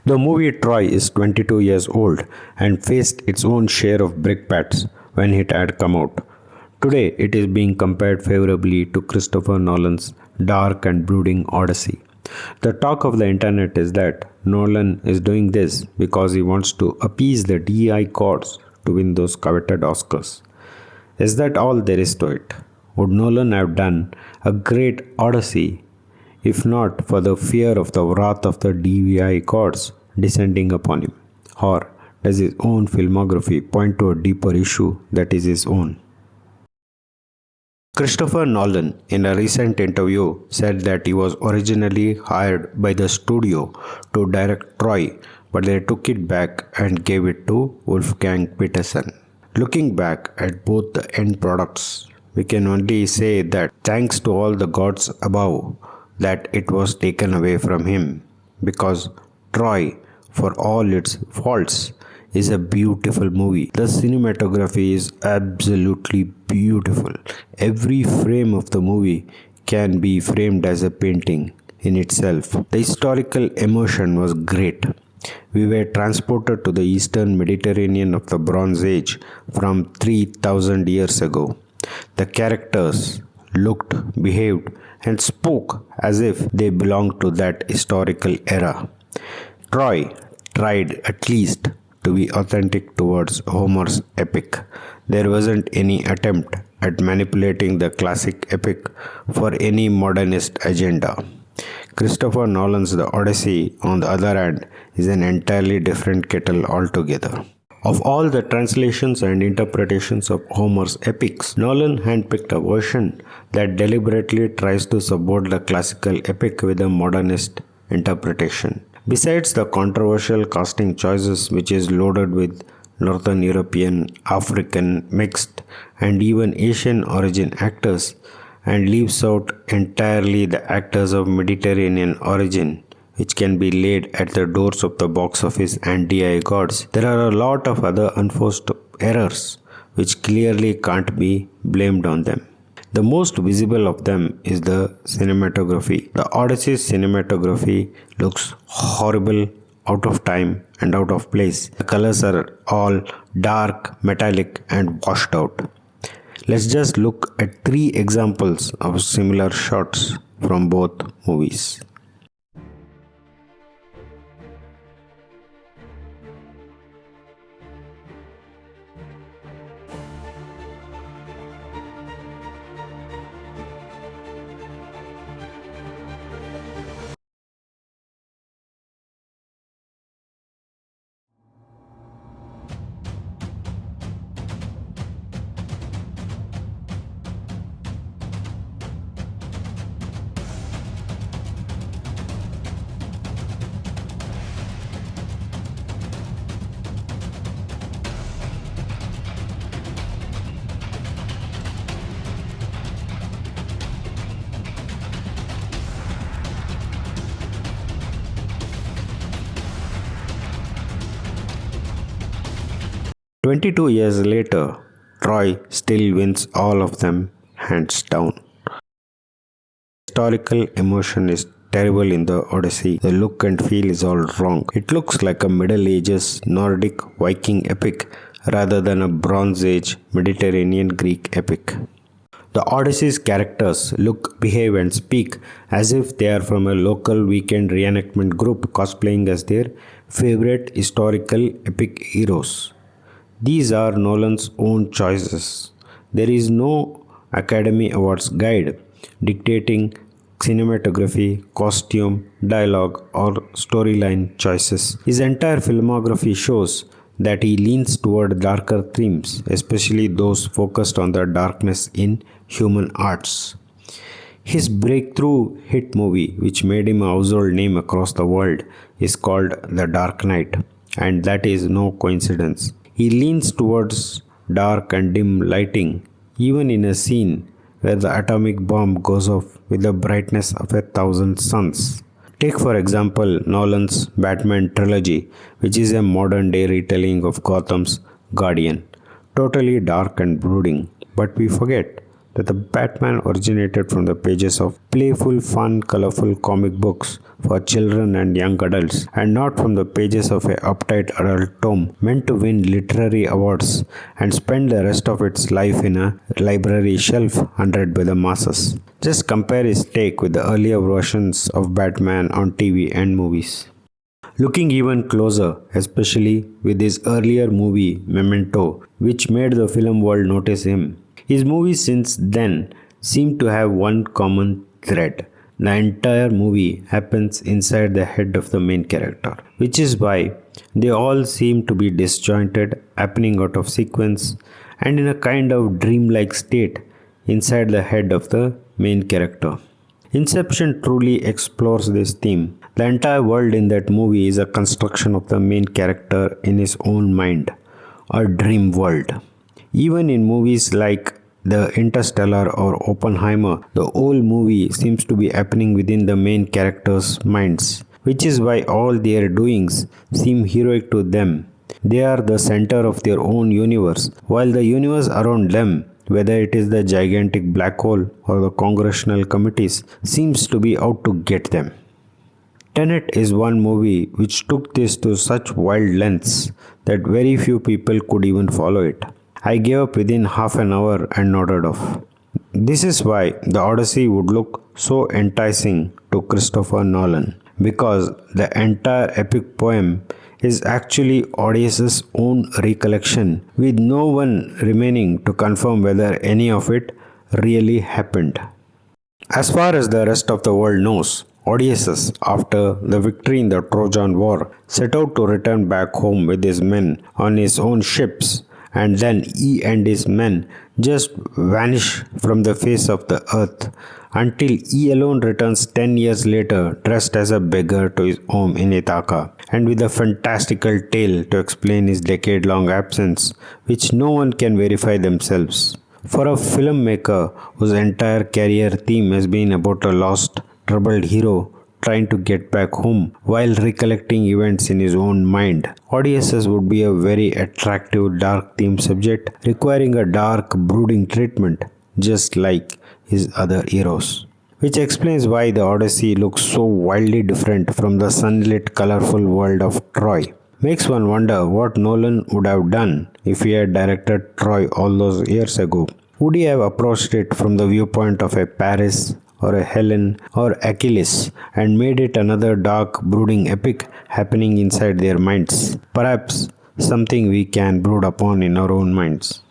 The movie Troy is 22 years old and faced its own share of brickbats when it had come out. Today, it is being compared favorably to Christopher Nolan's dark and brooding Odyssey. The talk of the internet is that Nolan is doing this because he wants to appease the DEI courts to win those coveted Oscars. Is that all there is to it? Would Nolan have done a great Odyssey if not for the fear of the wrath of the DEI courts descending upon him? Or does his own filmography point to a deeper issue that is his own? Christopher Nolan, in a recent interview, said that he was originally hired by the studio to direct Troy, but they took it back and gave it to Wolfgang Petersen. Looking back at both the end products, we can only say that thanks to all the gods above, that it was taken away from him, because Troy, for all its faults, is a beautiful movie. The cinematography is absolutely beautiful. Every frame of the movie can be framed as a painting in itself. The historical emotion was great. We were transported to the eastern Mediterranean of the Bronze Age from 3000 years ago. The characters looked, behaved, and spoke as if they belonged to that historical era. Troy tried at least to be authentic towards Homer's epic. There wasn't any attempt at manipulating the classic epic for any modernist agenda. Christopher Nolan's The Odyssey, on the other hand, is an entirely different kettle altogether. Of all the translations and interpretations of Homer's epics, Nolan handpicked a version that deliberately tries to subvert the classical epic with a modernist interpretation. Besides the controversial casting choices, which is loaded with Northern European, African, mixed, and even Asian origin actors, and leaves out entirely the actors of Mediterranean origin, which can be laid at the doors of the box office and DI gods, there are a lot of other unforced errors which clearly can't be blamed on them. The most visible of them is the cinematography. The Odyssey's cinematography looks horrible, out of time, and out of place. The colors are all dark, metallic, and washed out. Let's just look at 3 examples of similar shots from both movies. "22 years later, Troy still wins all of them hands down. Historical emotion is terrible in the Odyssey. The look and feel is all wrong. It looks like a Middle Ages Nordic Viking epic rather than a Bronze Age Mediterranean Greek epic. The Odyssey's characters look, behave, and speak as if they are from a local weekend reenactment group cosplaying as their favorite historical epic heroes. These are Nolan's own choices. There is no Academy Awards guide dictating cinematography, costume, dialogue, or storyline choices. His entire filmography shows that he leans toward darker themes, especially those focused on the darkness in human arts. His breakthrough hit movie, which made him a household name across the world, is called The Dark Knight, and that is no coincidence. He leans towards dark and dim lighting, even in a scene where the atomic bomb goes off with the brightness of 1,000 suns. Take for example Nolan's Batman trilogy, which is a modern day retelling of Gotham's Guardian. Totally dark and brooding, but we forget that the Batman originated from the pages of playful, fun, colorful comic books for children and young adults, and not from the pages of a uptight adult tome meant to win literary awards and spend the rest of its life in a library shelf unread by the masses. Just compare his take with the earlier versions of Batman on TV and movies. Looking even closer, especially with his earlier movie Memento, which made the film world notice him, his movies since then seem to have one common thread. The entire movie happens inside the head of the main character, which is why they all seem to be disjointed, happening out of sequence, and in a kind of dreamlike state inside the head of the main character. Inception truly explores this theme. The entire world in that movie is a construction of the main character in his own mind, a dream world. Even in movies like The Interstellar or Oppenheimer, the whole movie seems to be happening within the main characters' minds, which is why all their doings seem heroic to them. They are the center of their own universe, while the universe around them, whether it is the gigantic black hole or the congressional committees, seems to be out to get them. Tenet is one movie which took this to such wild lengths that very few people could even follow it. I gave up within half an hour and nodded off. This is why the Odyssey would look so enticing to Christopher Nolan, because the entire epic poem is actually Odysseus' own recollection, with no one remaining to confirm whether any of it really happened. As far as the rest of the world knows, Odysseus, after the victory in the Trojan War, set out to return back home with his men on his own ships, and then he and his men just vanish from the face of the earth until he alone returns 10 years later dressed as a beggar to his home in Ithaca, and with a fantastical tale to explain his decade-long absence, which no one can verify themselves. For a filmmaker whose entire career theme has been about a lost, troubled hero trying to get back home while recollecting events in his own mind, Odysseus would be a very attractive dark theme subject requiring a dark, brooding treatment, just like his other heroes. Which explains why the Odyssey looks so wildly different from the sunlit, colorful world of Troy. Makes one wonder what Nolan would have done if he had directed Troy all those years ago. Would he have approached it from the viewpoint of a Paris or a Helen or Achilles and made it another dark, brooding epic happening inside their minds? Perhaps something we can brood upon in our own minds.